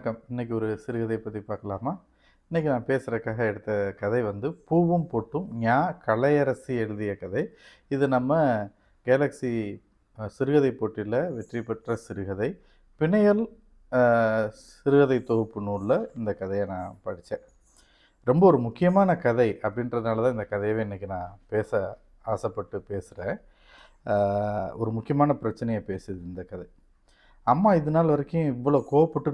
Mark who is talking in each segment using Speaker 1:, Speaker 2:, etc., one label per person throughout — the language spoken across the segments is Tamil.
Speaker 1: வணக்கம். இன்னைக்கு ஒரு சிறுகதை பத்தி பார்க்கலாமா? இன்னைக்கு நான் பேசுறதுக்காக எடுத்த கதை வந்து பூவும் பொட்டும் கலையரசி எழுதிய கதை. இது நம்ம கேலக்ஸி சிறுகதை போட்டியில வெற்றி பெற்ற சிறுகதை. பிணையல் அ சிறுகதை தொகுப்பு நூல்ல இந்த கதைய நான் படிச்சேன். ரொம்ப ஒரு முக்கியமான கதை அப்படின்றதுனால தான் இந்த கதையவே இன்னைக்கு நான் பேச ஆசைப்பட்டு பேசுறேன். ஒரு முக்கியமான பிரச்சனைய பேசுது இந்த கதை. அம்மா இது நாள் வரைக்கும் இவ்வளோ கோவப்பட்டு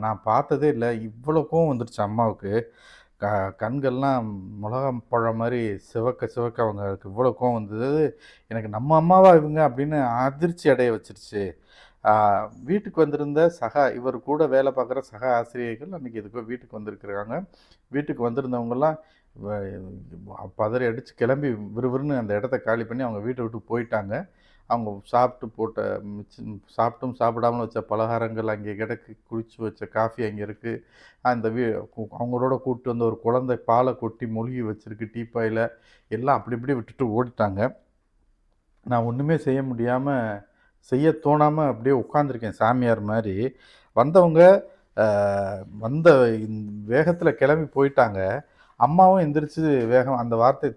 Speaker 1: நான் பார்த்ததே இல்ல. இவ்வளோ கோவம் வந்துருச்சு அம்மாவுக்கு. க கண்கள்லாம் மொளகா பழம் மாரி சிவக்க சிவக்க அவங்களுக்கு இவ்வளோ கோவம் வந்தது. எனக்கு நம்ம அம்மாவா இவங்க அப்படின்னு அதிர்ச்சி அடைய வச்சுருச்சு. ஆ வீட்டுக்கு வந்திருந்த இவர் கூட வேலை பார்க்குற சக ஆசிரியைகள் அன்னைக்கு எதுக்கோ வீட்டுக்கு வந்திருக்கிறாங்க. வீட்டுக்கு வந்திருந்தவங்கலாம் வ பதறி அடிச்சு கிளம்பி விறுவிறுன்னு அந்த இடத்த காலி பண்ணி அவங்க வீட்ட விட்டு போயிட்டாங்க. அவங்க சாப்பிட்டு போட்ட சாப்பிட்டும் சாப்பிடாமலும் வச்ச பலகாரங்கள் அங்கே கிடக்கு. குடிச்சு வச்ச காஃபி அங்கே இருக்குது. அந்த அவங்களோட கூப்பிட்டு வந்த ஒரு குழந்தை பாலை கொட்டி மொழுகி வச்சிருக்கு டீப்பாயில். எல்லாம் அப்படி இப்படி விட்டுட்டு ஓடிட்டாங்க. நான் ஒன்றுமே செய்ய முடியாமல், செய்ய தோணாமல் அப்படியே உட்காந்துருக்கேன் சாமியார் மாதிரி. வந்தவங்க வந்த வேகத்தில் கிளம்பி போயிட்டாங்க. அம்மாவும் எந்திரிச்சு வேகம் அந்த வார்த்தையை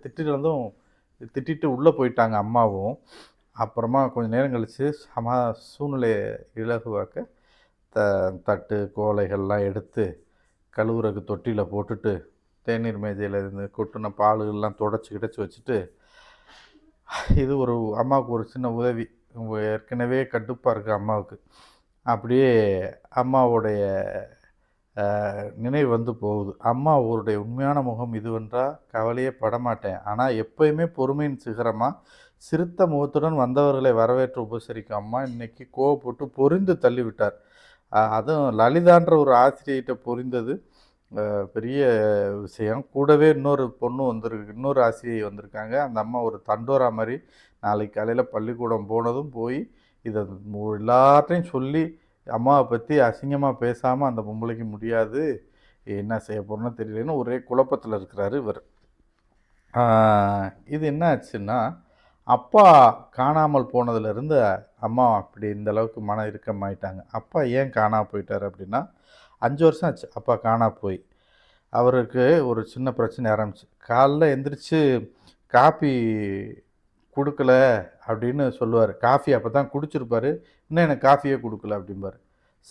Speaker 1: திட்டிட்டு உள்ளே போயிட்டாங்க அம்மாவும். அப்புறமா கொஞ்சம் நேரம் கழித்து சூழ்நிலையை இலகுவாக்க தட்டு கோலைகள்லாம் எடுத்து கழுவுறதுக்கு தொட்டியில் போட்டுட்டு தேநீர் மேஜையில் இருந்து கொட்டின பாலுகள்லாம் தொடச்சி கிடச்சி வச்சுட்டு, இது ஒரு அம்மாவுக்கு ஒரு சின்ன உதவி. ஏற்கனவே கடுப்பாக இருக்குது அம்மாவுக்கு. அப்படியே அம்மாவுடைய நினைவு வந்து போகுது. அம்மா அவருடைய உண்மையான முகம் இதுவென்றால் கவலையே படமாட்டேன். ஆனால் எப்போயுமே பொறுமையின் சிகரமாக சிரித்த முகத்துடன் வந்தவர்களை வரவேற்று உபசரிக்கும் அம்மா இன்னைக்கு கோவப்பட்டு பொரிந்து தள்ளிவிட்டார். அதுவும் லலிதான்ற ஒரு ஆசிரியர்கிட்ட பொரிந்தது பெரிய விஷயம். கூடவே இன்னொரு பொண்ணு இன்னொரு ஆசிரியை வந்திருக்காங்க. அந்த அம்மா ஒரு தண்டோரா மாதிரி நாளைக்கு காலையில் பள்ளிக்கூடம் போனதும் போய் இதை எல்லாத்தையும் சொல்லி அம்மாவை பற்றி அசிங்கமாக பேசாமல் அந்த பொம்பளைக்கு முடியாது. என்ன செய்ய போகிறோன்னு தெரியலன்னு ஒரே குழப்பத்தில் இருக்கிறாரு இவர். இது என்ன ஆச்சுன்னா, அப்பா காணாமல் போனதுலேருந்து அம்மா அப்படி இந்த அளவுக்கு மன இறுக்கமாயிட்டாங்க. அப்பா ஏன் காணாமல் போயிட்டார் அப்படின்னா, 5 வருஷம் ஆச்சு அப்பா காணா போய். அவருக்கு ஒரு சின்ன பிரச்சனை ஆரம்பிச்சு. காலைல எந்திரிச்சு காப்பி கொடுக்கல அப்படின்னு சொல்லுவார். காஃபி அப்போ தான் குடிச்சிருப்பார். இன்னும் எனக்கு காஃபியே கொடுக்கல அப்படிம்பார்.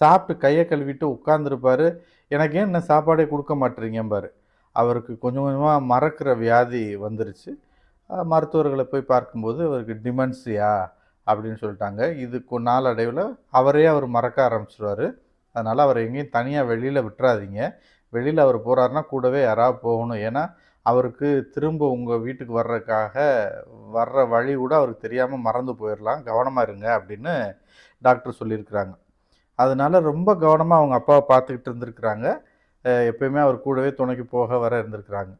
Speaker 1: சாப்பிட்டு கையை கழுவிட்டு உட்காந்துருப்பார். எனக்கு ஏன் இன்னும் சாப்பாடே கொடுக்க மாட்டேறீங்கம்பார். அவருக்கு கொஞ்சம் கொஞ்சமாக மறக்கிற வியாதி வந்துருச்சு. மருத்துவர்களை போய் பார்க்கும்போது அவருக்கு டிமென்சியா அப்படின்னு சொல்லிட்டாங்க. இதுக்கு நாளடைவில் அவர் மறக்க ஆரம்பிச்சிடுவார். அதனால் அவரை எங்கேயும் தனியாக வெளியில் விட்டுறாதீங்க. வெளியில் அவர் போகிறாருன்னா கூடவே யாராவது போகணும். ஏன்னா அவருக்கு திரும்ப உங்கள் வீட்டுக்கு வர்ற வழி கூட அவருக்கு தெரியாமல் மறந்து போயிடலாம். கவனமாக இருங்க அப்படின்னு டாக்டர் சொல்லியிருக்கிறாங்க. அதனால ரொம்ப கவனமாக அவங்க அப்பாவை பார்த்துக்கிட்டு இருந்திருக்கிறாங்க. எப்பயுமே அவர் கூடவே துணைக்கு போக வர இருந்திருக்கிறாங்க.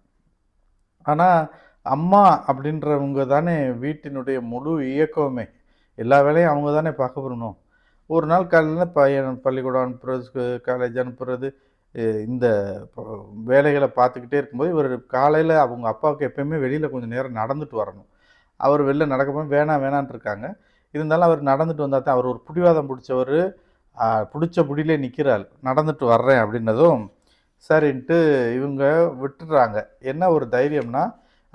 Speaker 1: ஆனால் அம்மா அப்படின்றவங்க தானே வீட்டினுடைய முழு இயக்கமே. எல்லா வேலையும் அவங்க தானே பார்க்க வரணும். ஒரு நாள் காலையில் பையன் பள்ளிக்கூடம் அனுப்புறது, காலேஜ் அனுப்புறது, இந்த வேலைகளை பார்த்துக்கிட்டே இருக்கும்போது இவர் காலையில் அவங்க அப்பாவுக்கு எப்பயுமே வெளியில் கொஞ்சம் நேரம் நடந்துட்டு வரணும். அவர் வெளில நடக்க போய் வேணான்ட்டு இருக்காங்க. இருந்தாலும் அவர் நடந்துட்டு வந்தால் தான் அவர் ஒரு பிடிவாதம் பிடிச்சவர். பிடிச்ச பிடியிலே நிற்கிறாள். நடந்துட்டு வர்றேன் அப்படின்னதும் சரின்ட்டு இவங்க விட்டுடுறாங்க. என்ன ஒரு தைரியம்னா,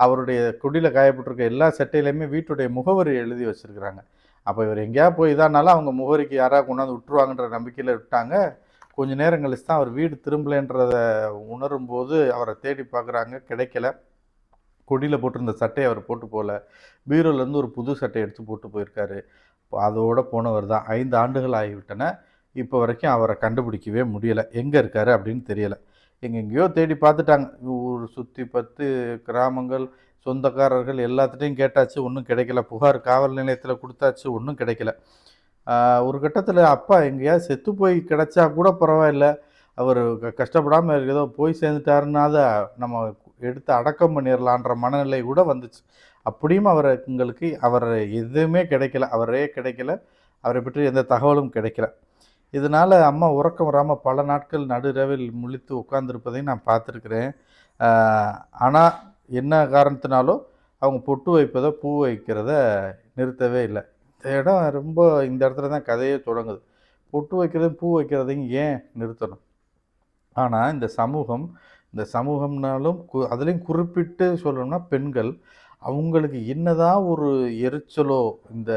Speaker 1: அவருடைய குடியில் காயப்பட்டிருக்க எல்லா சட்டையிலையுமே வீட்டுடைய முகவரி எழுதி வச்சுருக்கிறாங்க. அப்போ இவர் எங்கேயாவது போய் இதானாலும் அவங்க முகவரிக்கு யாராவது கொண்டாந்து விட்டுருவாங்கன்ற நம்பிக்கையில் விட்டாங்க. கொஞ்சம் நேரம் கழிச்சு தான் அவர் வீடு திரும்பலைன்றத உணரும்போது அவரை தேடி பார்க்குறாங்க. கிடைக்கல. கொடியில் போட்டிருந்த சட்டையை அவர் போட்டு போகல. பீரோலேருந்து ஒரு புது சட்டையை எடுத்து போட்டு போயிருக்காரு. அதோடு போனவர் தான். 5 ஆண்டுகள் ஆகிவிட்டன. இப்போ வரைக்கும் அவரை கண்டுபிடிக்கவே முடியலை. எங்கே இருக்கார் அப்படின்னு தெரியலை. எங்கெங்கேயோ தேடி பார்த்துட்டாங்க. ஊர் சுற்றி 10 கிராமங்கள், சொந்தக்காரர்கள் எல்லாத்துட்டையும் கேட்டாச்சு. ஒன்றும் கிடைக்கல. புகார் காவல் நிலையத்தில் கொடுத்தாச்சு. ஒன்றும் கிடைக்கல. ஒரு கட்டத்தில் அப்பா எங்கேயாவது செத்து போய் கிடச்சா கூட பரவாயில்ல. அவர் கஷ்டப்படாமல் ஏதோ போய் சேர்ந்துட்டாருன்னாத நம்ம எடுத்து அடக்கம் பண்ணிடலான்ற மனநிலை கூட வந்துச்சு. அப்படியும் அவரை எதுவுமே கிடைக்கல. அவரே கிடைக்கல. அவரை பற்றி எந்த தகவலும் கிடைக்கல. இதனால் அம்மா உறக்கம் வராமல் பல நாட்கள் நடுரவில் முழித்து உட்கார்ந்துருப்பதையும் நான் பார்த்துருக்குறேன். ஆனால் என்ன காரணத்தினாலோ அவங்க பொட்டு வைப்பதை பூ வைக்கிறத நிறுத்தவே இல்லை. இந்த இடத்துல தான் கதையே தொடங்குது. பொட்டு வைக்கிறதையும் பூ வைக்கிறதையும் ஏன் நிறுத்தணும்? ஆனால் இந்த சமூகம்னாலும் அதுலேயும் குறிப்பிட்டு சொல்லணும்னா பெண்கள், அவங்களுக்கு என்னதான் ஒரு எரிச்சலோ, இந்த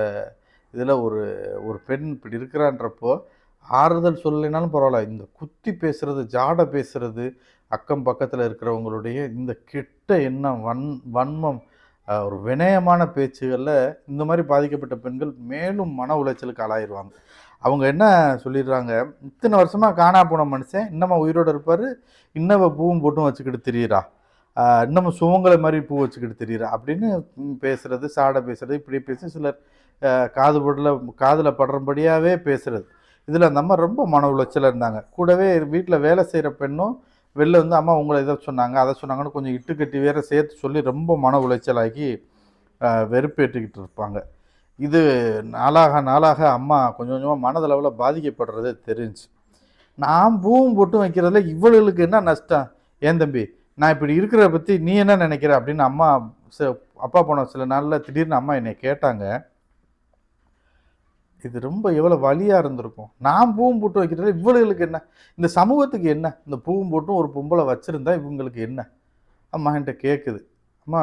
Speaker 1: இதில் ஒரு ஒரு பெண் இப்படி இருக்கிறான்றப்போ, ஆறுதல் சொல்லலைனாலும் பரவாயில்ல. இந்த குத்தி பேசுறது, ஜாட பேசுறது, அக்கம் பக்கத்தில் இருக்கிறவங்களுடைய இந்த கெட்ட எண்ணம், வன்மம், ஒரு வினயமான பேச்சுகளில் இந்த மாதிரி பாதிக்கப்பட்ட பெண்கள் மேலும் மன உளைச்சலுக்கு ஆளாயிருவாங்க. அவங்க என்ன சொல்லிடுறாங்க, இத்தனை வருஷமா காணா போன மனுஷன் இன்னமும் உயிரோடு இருப்பார், இன்னமும் பூவும் போட்டும் வச்சுக்கிட்டு திரியிறா, இன்னமும் சுமங்கலை மாதிரி பூ வச்சுக்கிட்டு திரியிறா அப்படின்னு பேசுறது, சாட பேசுறது, இப்படி பேசி சிலர் காதில் படுறபடியாகவே பேசுறது. இதில் அந்த அம்மா ரொம்ப மன உளைச்சலில் இருந்தாங்க. கூடவே வீட்டில் வேலை செய்கிற பெண்ணும் வெளில வந்து அம்மா உங்களை இதை சொன்னாங்க அதை சொன்னாங்கன்னு கொஞ்சம் இட்டுக்கட்டி வேற சேர்த்து சொல்லி ரொம்ப மன உளைச்சலாகி வெறுப்பேற்றிக்கிட்டு இருப்பாங்க. இது நாளாக நாளாக அம்மா கொஞ்சம் கொஞ்சமாக மனதளவில் பாதிக்கப்படுறது தெரிஞ்சு, நான் பூவும் போட்டும் வைக்கிறதுல இவளுக்கு என்ன நஷ்டம், ஏன் தம்பி நான் இப்படி இருக்கிறத பற்றி நீ என்ன நினைக்கிற அப்படின்னு அம்மா அப்பா போன சில நாளில் திடீர்னு அம்மா என்னை கேட்டாங்க. இது ரொம்ப எவ்வளோ வலியாக இருந்திருக்கும். நான் பூவும் போட்டு வைக்கிறதுல இவளுகளுக்கு என்ன, இந்த சமூகத்துக்கு என்ன, இந்த பூவும் போட்டும் ஒரு பொம்பளை வச்சுருந்தா இவங்களுக்கு என்ன, அம்மா என்கிட்ட கேட்குது. அம்மா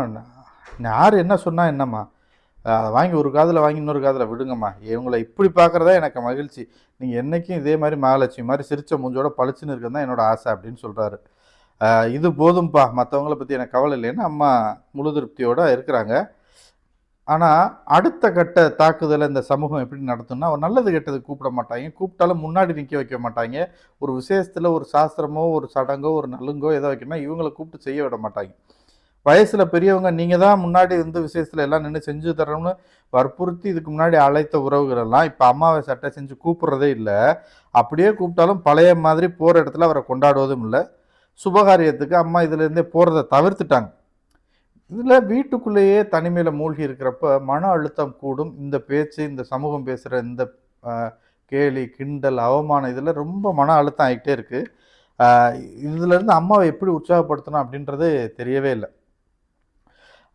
Speaker 1: யார் என்ன சொன்னால் என்னம்மா, அதை வாங்கி ஒரு காதில் வாங்கி இன்னொரு காதில் விடுங்கம்மா, இவங்களை இப்படி பார்க்குறதா எனக்கு மகிழ்ச்சி, நீங்கள் என்றைக்கும் இதே மாதிரி மகாலட்சுமி மாதிரி சிரிச்ச மூஞ்சோட பளிச்சுன்னு இருக்கிறது தான் என்னோட ஆசை அப்படின்னு சொல்கிறாரு. இது போதும்பா, மற்றவங்கள பற்றி எனக்கு கவலை இல்லைன்னு அம்மா முழு திருப்தியோடு இருக்கிறாங்க. ஆனால் அடுத்த கட்ட தாக்குதலை இந்த சமூகம் எப்படி நடத்தும்னா, ஒரு நல்லது கெட்டது கூப்பிட மாட்டாங்க, கூப்பிட்டாலும் முன்னாடி நிற்க வைக்க மாட்டாங்க. ஒரு விசேஷத்தில் ஒரு சாஸ்திரமோ ஒரு சடங்கோ ஒரு நலுங்கோ ஏதோ வைக்கணும்னா இவங்களை கூப்பிட்டு செய்ய விட மாட்டாங்க. வயசில் பெரியவங்க நீங்கள் தான் முன்னாடி வந்து விசேஷத்தில் எல்லாம் நின்று செஞ்சு தரணும்னு வற்புறுத்தி இதுக்கு முன்னாடி அழைத்த உறவுகளெல்லாம் இப்போ அம்மாவை சட்டை செஞ்சு கூப்பிட்றதே இல்லை. அப்படியே கூப்பிட்டாலும் பழைய மாதிரி போகிற இடத்துல அவரை கொண்டாடுவதும் இல்லை. சுபகாரியத்துக்கு அம்மா இதுலேருந்தே போகிறத தவிர்த்துட்டாங்க. இதில் வீட்டுக்குள்ளேயே தனிமையில் மூழ்கி இருக்கிறப்ப மன அழுத்தம் கூடும். இந்த பேச்சு, இந்த சமூகம் பேசுகிற இந்த கேலி, கிண்டல், அவமானம் இதில் ரொம்ப மன அழுத்தம் ஆகிட்டே இருக்குது. இதுலேருந்து அம்மாவை எப்படி உற்சாகப்படுத்தணும் அப்படின்றது தெரியவே இல்லை.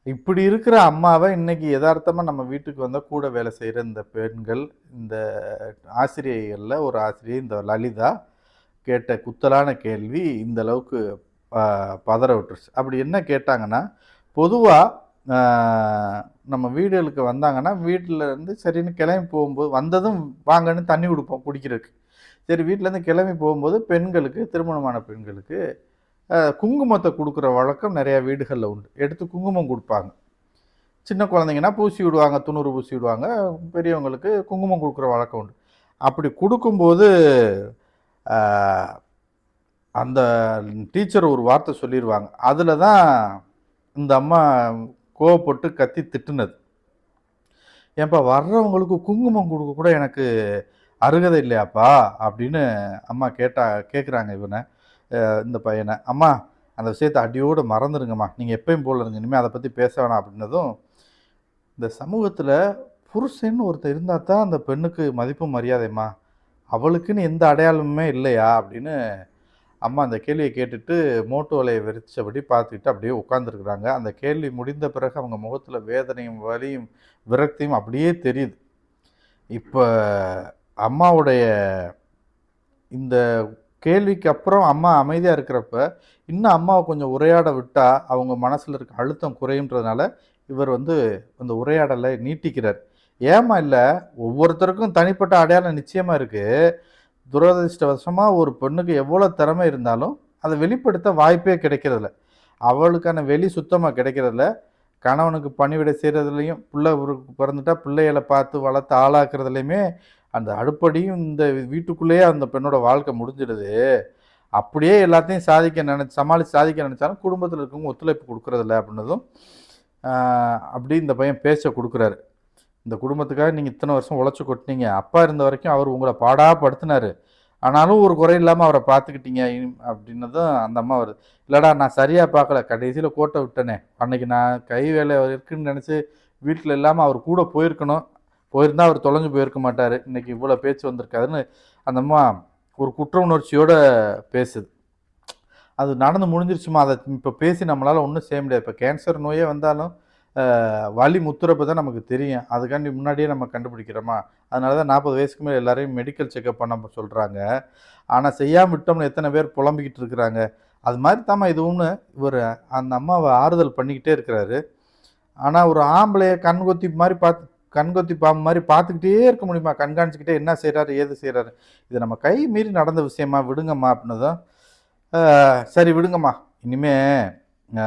Speaker 1: இப்படி இருக்கிற அம்மாவை இன்னைக்கு யதார்த்தமாக நம்ம வீட்டுக்கு வந்தால் கூட வேலை செய்கிற இந்த பெண்கள், இந்த ஆசிரியைகளில் ஒரு ஆசிரியை இந்த லலிதா கேட்ட குத்தலான கேள்வி இந்த அளவுக்கு பதற விட்டுருச்சு. அப்படி என்ன கேட்டாங்கன்னா, பொதுவாக நம்ம வீடுகளுக்கு வந்தாங்கன்னா வீட்டில் இருந்து சரின்னு கிளம்பி போகும்போது வந்ததும் வாங்கன்னு தண்ணி கொடுப்போம் குடிக்கிறதுக்கு. சரி, வீட்டிலேருந்து கிளம்பி போகும்போது பெண்களுக்கு, திருமணமான பெண்களுக்கு குங்குமத்தை கொடுக்குற வழக்கம் நிறையா வீடுகளில் உண்டு. எடுத்து குங்குமம் கொடுப்பாங்க. சின்ன குழந்தைங்கன்னா பூசி விடுவாங்க, துணூறு பூசி விடுவாங்க. பெரியவங்களுக்கு குங்குமம் கொடுக்குற வழக்கம் உண்டு. அப்படி கொடுக்கும்போது அந்த டீச்சர் ஒரு வார்த்தை சொல்லிடுவாங்க. அதில் தான் இந்த அம்மா கோவப்பட்டு கத்தி திட்டுனது. ஏன்பா வர்றவங்களுக்கு குங்குமம் கொடுக்க கூட எனக்கு அருகதை இல்லையாப்பா அப்படின்னு அம்மா கேட்குறாங்க இந்த பையனை. அம்மா அந்த விஷயத்தை அடியோடு மறந்துடுங்கம்மா, நீங்கள் எப்பயும் போல இருங்க, இனிமேல் அதை பற்றி பேச வேணாம் அப்படின்னதும், இந்த சமூகத்தில் புருஷன்னு ஒருத்தர் இருந்தால் தான் அந்த பெண்ணுக்கு மதிப்பு மரியாதைம்மா, அவளுக்குன்னு எந்த அடையாளமுமே இல்லையா அப்படின்னு அம்மா அந்த கேள்வியை கேட்டுட்டு மோட்டு வலையை விரிச்சபடி பார்த்துக்கிட்டு அப்படியே உட்காந்துருக்குறாங்க. அந்த கேள்வி முடிந்த பிறகு அவங்க முகத்தில் வேதனையும் வலியும் விரக்தியும் அப்படியே தெரியுது. இப்போ அம்மாவுடைய இந்த கேள்விக்கு அப்புறம் அம்மா அமைதியாக இருக்கிறப்ப இன்னும் அம்மாவை கொஞ்சம் உரையாட விட்டால் அவங்க மனசில் இருக்க அழுத்தம் குறையுன்றதுனால இவர் அந்த உரையாடலை நீட்டிக்கிறார். ஏமா இல்லை, ஒவ்வொருத்தருக்கும் தனிப்பட்ட அடையாளம் நிச்சயமாக இருக்குது. துரதிருஷ்டவசமாக ஒரு பெண்ணுக்கு எவ்வளோ திறமை இருந்தாலும் அதை வெளிப்படுத்த வாய்ப்பே கிடைக்கிறதில்ல. அவளுக்கான வெளி சுத்தமாக கிடைக்கிறதில்ல. கணவனுக்கு பணிவிடை செய்கிறதுலையும், பிள்ளை பிறந்துட்டா பிள்ளைகளை பார்த்து வளர்த்து ஆளாக்குறதுலையுமே அந்த அடுப்படியும் இந்த வீட்டுக்குள்ளேயே அந்த பெண்ணோட வாழ்க்கை முடிஞ்சிடுது. அப்படியே எல்லாத்தையும் சமாளித்து சாதிக்க நினச்சாலும் குடும்பத்தில் இருக்கவங்க ஒத்துழைப்பு கொடுக்குறதில்ல அப்படின்னதும் அப்படி இந்த பையன் பேச்ச கொடுக்குறாரு. இந்த குடும்பத்துக்காக நீங்கள் இத்தனை வருஷம் உழைச்சி கொட்டினீங்க, அப்பா இருந்த வரைக்கும் அவர் உங்களை பாடாப்படுத்தினார், ஆனாலும் ஒரு குறை இல்லாமல் அவரை பார்த்துக்கிட்டீங்க அப்படின்னதும் அந்த அம்மா வருது. இல்லைடா நான் சரியாக பார்க்கல, கடைசியில் கோட்டை விட்டனே, அன்னைக்கு நான் கை வேலை இருக்குன்னு நினச்சி வீட்டில் இல்லாமல் அவர் கூட போயிருக்கணும், போயிருந்தால் அவர் தொலைஞ்சு போயிருக்க மாட்டார், இன்றைக்கி இவ்வளோ பேச்சு வந்திருக்காதுன்னு அந்த அம்மா ஒரு குற்ற உணர்ச்சியோடு பேசுது. அது நடந்து முடிஞ்சிருச்சுமா, அதை இப்போ பேசி நம்மளால் ஒன்றும் செய்ய முடியாது. இப்போ கேன்சர் நோயே வந்தாலும் வலி முத்துறப்ப தான் நமக்கு தெரியும். அதுக்காண்டி முன்னாடியே நம்ம கண்டுபிடிக்கிறோமா? அதனால தான் 40 வயசுக்கு மேல எல்லாரையும் மெடிக்கல் செக்கப் பண்ண சொல்றாங்க. ஆனா செய்யாம விட்டோம்னு எத்தன பேர் புலம்பிக்கிட்டு இருக்கிறாங்க. அது மாரி தாம்மா இதுவும்னு இவரு அந்த அம்மாவ ஆறுதல் பண்ணிக்கிட்டே இருக்கிறாரு. ஆனா ஒரு ஆம்பளைய கண்கொத்தி மாரி கண்கொத்தி பாம்பு மாரி பார்த்துக்கிட்டே இருக்க முடியுமா? கண்காணிச்சுக்கிட்டே என்ன செய்றாரு? ஏது செய்றாரு? இது நம்ம கை மீறி நடந்த விஷயம்மா விடுங்கம்மா அப்டின்னதும், சரி விடுங்கம்மா. இனிமே அ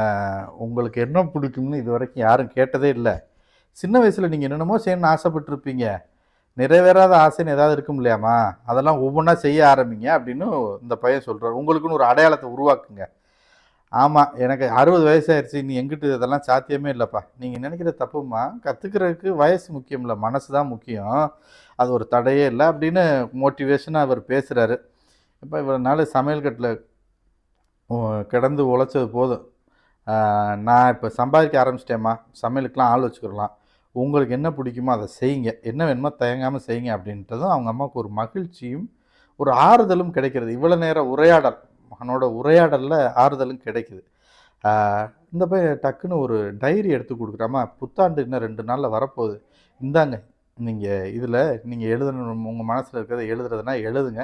Speaker 1: உங்களுக்கு என்ன பிடிக்கும்னு இதுவரைக்கும் யாரும் கேட்டதே இல்ல. சின்ன வயசுல நீங்க என்னென்னமோ செய்யணும்னு ஆசைப்பட்டுருப்பீங்க. நிறைவேறாத ஆசைன்னு ஏதாவது இருக்கும் இல்லையாம்மா? அதெல்லாம் ஒவ்வொன்னா செய்ய ஆரம்பிங்க அப்படின்னு இந்த பையன் சொல்றாரு. உங்களுக்குன்னு ஒரு அடையாளத்த உருவாக்குங்க. ஆமா, எனக்கு 60 வயசாயிருச்சு. இனி எங்கிட்டு இதெல்லாம் சாத்தியமே இல்லப்பா. நீங்க நினைக்கிறது தப்பும்மா. கத்துக்கிறதுக்கு வயசு முக்கியம் இல்ல. மனசு தான் முக்கியம். அது ஒரு தடையே இல்ல அப்படின்னு மோட்டிவேஷனா அவர் பேசுறாரு. இப்ப இவ்வளவு நாள் சமையல் கட்டுல ஒ கிடந்து உழைச்சது போதும். ஆ, நான் இப்ப சம்பாதிக்க ஆரம்பிச்சுட்டேன்ம்மா. சமையலுக்குலாம் ஆள் வச்சுக்கிடலாம். உங்களுக்கு என்ன பிடிக்குமோ அத செய்யுங்க. என்ன வேணுமோ தயங்காம செய்யுங்க அப்படின்ட்டதும் அவங்க அம்மாவுக்கு ஒரு மகிழ்ச்சியும், ஒரு ஆறுதலும் கிடைக்கிறது. இவ்வளோ நேர உரையாடல், மகனோட உரையாடல்ல ஆறுதலும் கிடைக்குது. ஆ, இந்த பையன் டக்குன்னு ஒரு டைரி எடுத்து குடுக்குறான். புத்தாண்டு இன்னும் 2 நாள்ல வரப்போகுது. இந்தாங்க. நீங்க இதில நீங்க எழுதணும் உங்க மனசுல இருக்கிறத எழுதுறதுனா எழுதுங்க.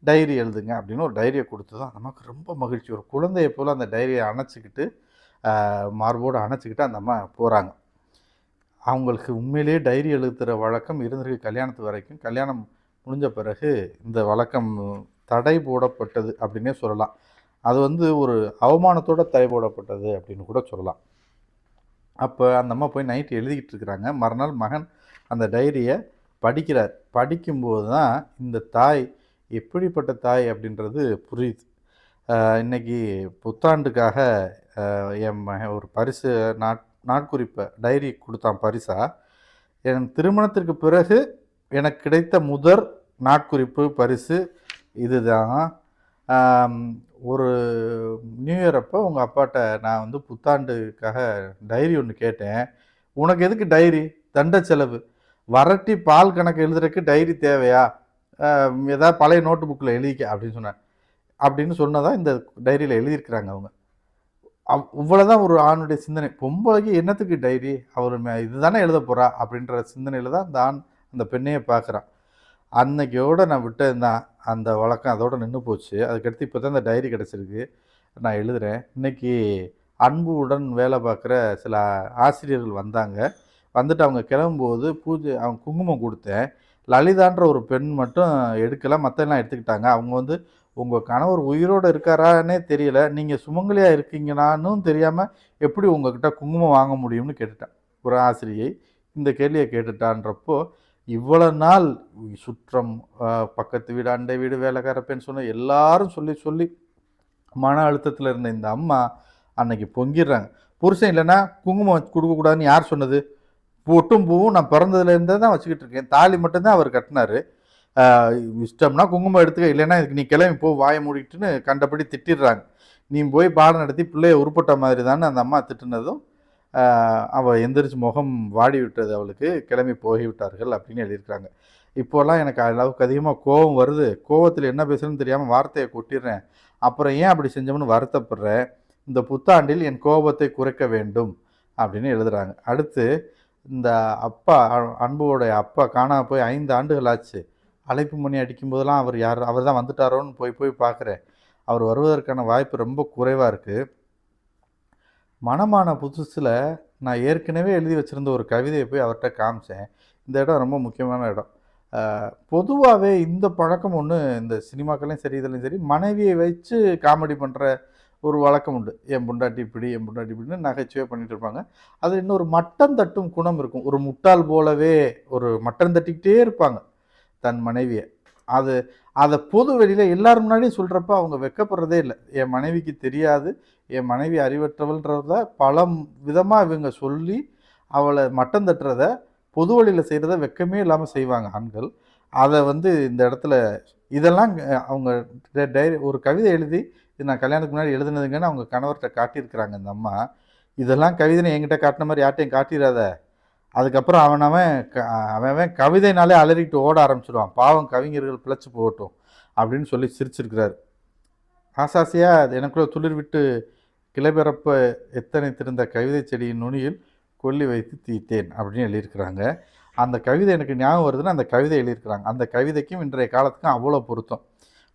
Speaker 1: டைரி எழுதுங்க அப்படின்னு ஒரு டைரிய குடுத்ததும் நமக்கு ரொம்ப மகிழ்ச்சி. ஒரு குழந்தைய போல அந்த டைரிய அணைச்சுக்கிட்டு, மார்போட அணைச்சுக்கிட்டு அந்த அம்மா போறாங்க. அவங்களுக்கு உண்மையிலேயே டைரி எழுதுற வழக்கம் இருந்திருக்கு கல்யாணத்து வரைக்கும். கல்யாணம் முடிஞ்ச பிறகு இந்த வழக்கம் தடை போடப்பட்டது அப்படின்னே சொல்லலாம். அது வந்து ஒரு அவமானத்தோட தடை போடப்பட்டது அப்படின்னு கூட சொல்லலாம். அப்ப அந்த அம்மா போய் நைட் எழுதிக்கிட்டு இருக்கிறாங்க. மறுநாள் மகன் அந்த டைரிய படிக்கிறார். படிக்கும்போது தான் இந்த தாய் எப்படிப்பட்ட தாய் அப்படின்றது புரியுது. இன்னைக்கு புத்தாண்டுக்காக என் மகன் ஒரு பரிசு நாட்குறிப்ப டைரி குடுத்தான் பரிசா. என் திருமணத்திற்கு பிறகு எனக்கு கிடைத்த முதற் நாட்குறிப்பு பரிசு இதுதான். ஆம், ஒரு நியூ இயர் அப்போ உங்க அப்பாட்ட நான் வந்து புத்தாண்டுக்காக டைரி ஒண்ணு கேட்டேன். "உனக்கு எதுக்கு டைரி? தண்ட செலவு. வரட்டி பால் கணக்கு எழுதுறதுக்கு டைரி தேவையா? ஏதாவது பழைய நோட்டு புக்ல எழுதிக்க" அப்படின்னு சொன்னார். அப்படின்னு சொன்னதா இந்த டைரியில எழுதியிருக்கிறாங்க அவங்க. இவ்வளவுதான் ஒரு ஆணுடைய சிந்தனை. பொம்பளைக்கு என்னத்துக்கு டைரி? அவரு இதுதானே எழுதப் போறா அப்படின்ற சிந்தனையில தான் அந்த ஆண் அந்த பெண்ணையே பார்க்குறான். அன்னைக்கோட நான் விட்டது தான். அந்த வழக்கம் அதோட நின்னு போச்சு. அதுக்கடுத்து இப்ப தான் இந்த டைரி கிடைச்சிருக்கு. நான் எழுதுறேன். இன்னைக்கு அன்புடன் வேலை பார்க்குற சில ஆசிரியர்கள் வந்தாங்க. வந்துட்டு அவங்க கிளம்பும்போது அவங்க குங்குமம் குடுத்தேன். லலிதான்ற ஒரு பெண் மட்டும் எடுக்கல. மத்தவங்கலாம் எடுத்துக்கிட்டாங்க. அவங்க வந்து உங்க கணவர் உயிரோட இருக்காரான்னே தெரியல. நீங்க சுமங்கலியா இருக்கீங்களான்னும் தெரியாம எப்படி உங்ககிட்ட குங்குமம் வாங்க முடியும்னு கேட்டுட்டேன். ஒரு ஆசிரியை இந்த கேள்விய கேட்டுட்டான்றப்போ, இவ்வளவு நாள் சுற்றம், பக்கத்து வீடு, அண்டை வீடு, வேலைக்கார பெண் சொன்ன எல்லாரும் சொல்லி சொல்லி மன அழுத்தத்தில இருந்த இந்த அம்மா அன்னைக்கு பொங்கிடுறாங்க. புருஷன் இல்லன்னா குங்குமம் குடுக்கக்கூடாதுன்னு யார் சொன்னது? பொட்டும் பூவும் நான் பிறந்ததுலேருந்தே தான் வச்சுக்கிட்டு இருக்கேன். தாலி மட்டும் தான் அவர் கட்டினாரு. ஆ, இஷ்டம்னா குங்குமம் எடுத்துக்க, இல்லைன்னா இதுக்கு நீ கிளம்பி போ வாய மூடிட்டுன்னு கண்டபடி திட்டிடுறாங்க. நீ போய் பாடம் நடத்தி பிள்ளைய உருப்பட்ட மாதிரி தான்னு அந்த அம்மா திட்டுனதும், ஆ, அவ எந்திரிச்சு முகம் வாடி விட்டது அவளுக்கு. கிளம்பி போய்விட்டார்கள் அப்படின்னு எழுதியிருக்காங்க. இப்போலாம் எனக்கு அளவுக்கு அதிகமா கோவம் வருது. கோவத்தில என்ன பேசுறதுன்னு தெரியாம வார்த்தைய கொட்டிர்றேன். அப்புறம் ஏன் அப்படி செஞ்சோம்னு வருத்தப்படுறேன். இந்த புத்தாண்டில் என் கோபத்தை குறைக்க வேண்டும் அப்படின்னு எழுதுறாங்க. அடுத்து இந்த அப்பா அன்புவோடைய அப்பா காணாம போய் 5 ஆண்டுகள் ஆச்சு. அழைப்பு மணி அடிக்கும்போதெல்லாம் அவர் தான் வந்துட்டாரோன்னு போய் போய் பார்க்குறேன். அவர் வருவதற்கான வாய்ப்பு ரொம்ப குறைவா இருக்கு. மணமான புதுசுல நான் ஏற்கனவே எழுதி வச்சிருந்த ஒரு கவிதைய போய் அவர்ட்ட காமிச்சேன். இந்த இடம் ரொம்ப முக்கியமான இடம். பொதுவாவே இந்த பழக்கம் ஒண்ணு இந்த சினிமாக்கள்லயும் சரி, இதுலயும் சரி, மனைவியை வச்சு காமெடி பண்ற ஒரு வழக்கம் உண்டு. என் பொண்டாட்டி இப்படி, என் பொண்டாட்டி இப்படின்னு நகைச்சுவையா பண்ணிட்டு இருப்பாங்க. அது இன்னொரு மட்டம் தட்டும் குணம் இருக்கும். ஒரு முட்டாள் போலவே ஒரு மட்டம் தட்டிக்கிட்டே இருப்பாங்க. தன் மனைவிய. அது அத பொது வெளியில எல்லார் முன்னாடியும் சொல்றப்ப அவங்க வெட்கப்படுறதே இல்ல. என் மனைவிக்கு தெரியாது. என் மனைவி அறிவற்றவள்ன்றத பல விதமா இவங்க சொல்லி, அவள மட்டம் தட்டுறத, பொது வழியில செய்றத வெட்கமே இல்லாம செய்வாங்க ஆண்கள். அத வந்து இந்த இடத்துல இதெல்லாம் அவங்க டைரி ஒரு கவிதை எழுதி, இது நான் கல்யாணத்துக்கு முன்னாடி எழுதுனதுங்கன்னு அவங்க கணவர்ட்ட காட்டியிருக்கிறாங்க இந்த அம்மா. இதெல்லாம் கவிதைன்னு என்கிட்ட காட்டுன மாரி யார்ட்டயும் காட்டிறாத. அதுக்கப்புறம் அவன் அவன் கவிதைனாலே அலறிட்டு ஓட ஆரம்பிச்சுடுவான். பாவம் கவிஞர்கள் பிழைச்சு போகட்டும் அப்படின்னு சொல்லி சிரிச்சிருக்கிறாரு. ஆசாசியா அது எனக்குள்ள துளிர் விட்டு கிளைபிறப்ப எத்தனை திறந்த கவிதை செடியின் நுனியில் கொல்லி வைத்து தீத்தேன் அப்படின்னு எழுதியிருக்கிறாங்க. அந்த கவிதை எனக்கு ஞாபகம் வருதுன்னா, அந்த கவிதை எழுதியிருக்கிறாங்க. அந்த கவிதைக்கும் இன்றைய காலத்துக்கும் அவ்வளோ பொருத்தம்.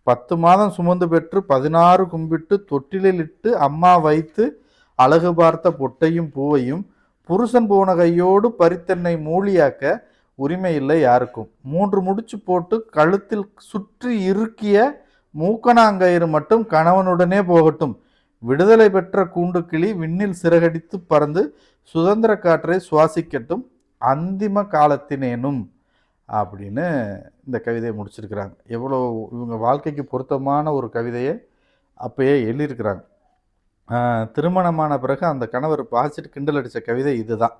Speaker 1: 10 மாதம் சுமந்து பெற்று 16 கும்பிட்டு தொட்டிலில் இட்டு அம்மா வைத்து அழகு பார்த்த பொட்டையும் பூவையும் புருஷன் போன கையோடு பறித்தென்னை மூலியாக்க உரிமை இல்லை யாருக்கும். 3 முடிச்சு போட்டு கழுத்தில் சுற்றி இறுக்கிய மூக்கணாங்கயிறு மட்டும் கணவனுடனே போகட்டும். விடுதலை பெற்ற கூண்டு கிளி விண்ணில் சிறகடித்து பறந்து சுதந்திர காற்றை சுவாசிக்கட்டும் அந்திம காலத்தினேனும் அப்படின்னு இந்த கவிதையை முடிச்சிருக்கிறாங்க. எவ்வளோ இவங்க வாழ்க்கைக்கு பொருத்தமான ஒரு கவிதையை அப்பயே எழுதியிருக்கிறாங்க. திருமணமான பிறகு அந்த கணவர் பாசிட்டு கிண்டல் அடித்த கவிதை இதுதான்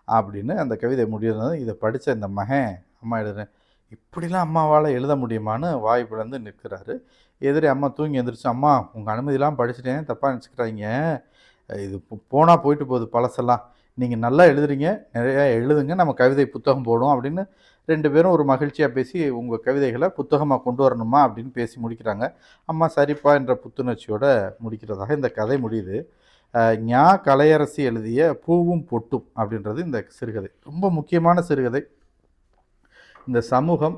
Speaker 1: அப்படின்னு அந்த கவிதை முடிகிறது. இதை படித்த இந்த மகன் அம்மா எழுதுறேன் இப்படிலாம் அம்மாவால் எழுத முடியுமான்னு வாய் பிளந்து நிற்கிறாரு. எதிரே அம்மா தூங்கி எந்திரிச்சு, அம்மா உங்கள் அனுமதியெல்லாம் படிச்சுட்டேன், தப்பாக நினச்சிக்கிறாங்க, இது போனால் போயிட்டு போகுது பழசெல்லாம், நீங்கள் நல்லா எழுதுறீங்க, நிறையா எழுதுங்க, நம்ம கவிதை புத்தகம் போடும் அப்படின்னு 2 பேரும் ஒரு மகிழ்ச்சியாக பேசி உங்கள் கவிதைகளை புத்தகமாக கொண்டு வரணுமா அப்படின்னு பேசி முடிக்கிறாங்க. அம்மா சரிப்பா என்ற புத்துணர்ச்சியோடு முடிக்கிறதாக இந்த கதை முடியுது. ஞா கலையரசி எழுதிய பூவும் பொட்டும் அப்படின்றது இந்த சிறுகதை. ரொம்ப முக்கியமான சிறுகதை. இந்த சமூகம்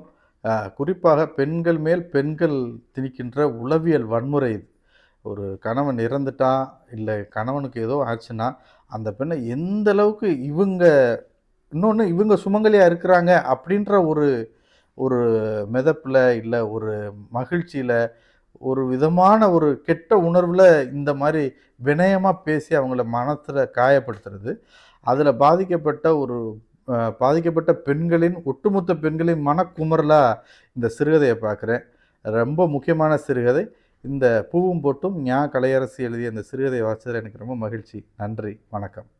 Speaker 1: குறிப்பாக பெண்கள் மேல் பெண்கள் திணிக்கின்ற உளவியல் வன்முறை இது. ஒரு கணவன் இறந்துட்டா இல்லை கணவனுக்கு ஏதோ ஆச்சுன்னா அந்த பெண்ணை எந்த அளவுக்கு இவங்க சுமங்கலியாக இருக்கிறாங்க அப்படின்ற ஒரு ஒரு மிதப்பில் இல்லை ஒரு மகிழ்ச்சியில் ஒரு விதமான ஒரு கெட்ட உணர்வில் இந்த மாதிரி வினயமாக பேசி அவங்கள மனத்தில் காயப்படுத்துறது, அதில் பாதிக்கப்பட்ட பெண்களின் ஒட்டுமொத்த பெண்களின் மனக்குமரலாக இந்த சிறுகதையை பார்க்குறேன். ரொம்ப முக்கியமான சிறுகதை. இந்த பூவும் பொட்டும் ஞா கலையரசி எழுதிய இந்த சிறுகதையை வாசித்ததில் எனக்கு ரொம்ப மகிழ்ச்சி. நன்றி, வணக்கம்.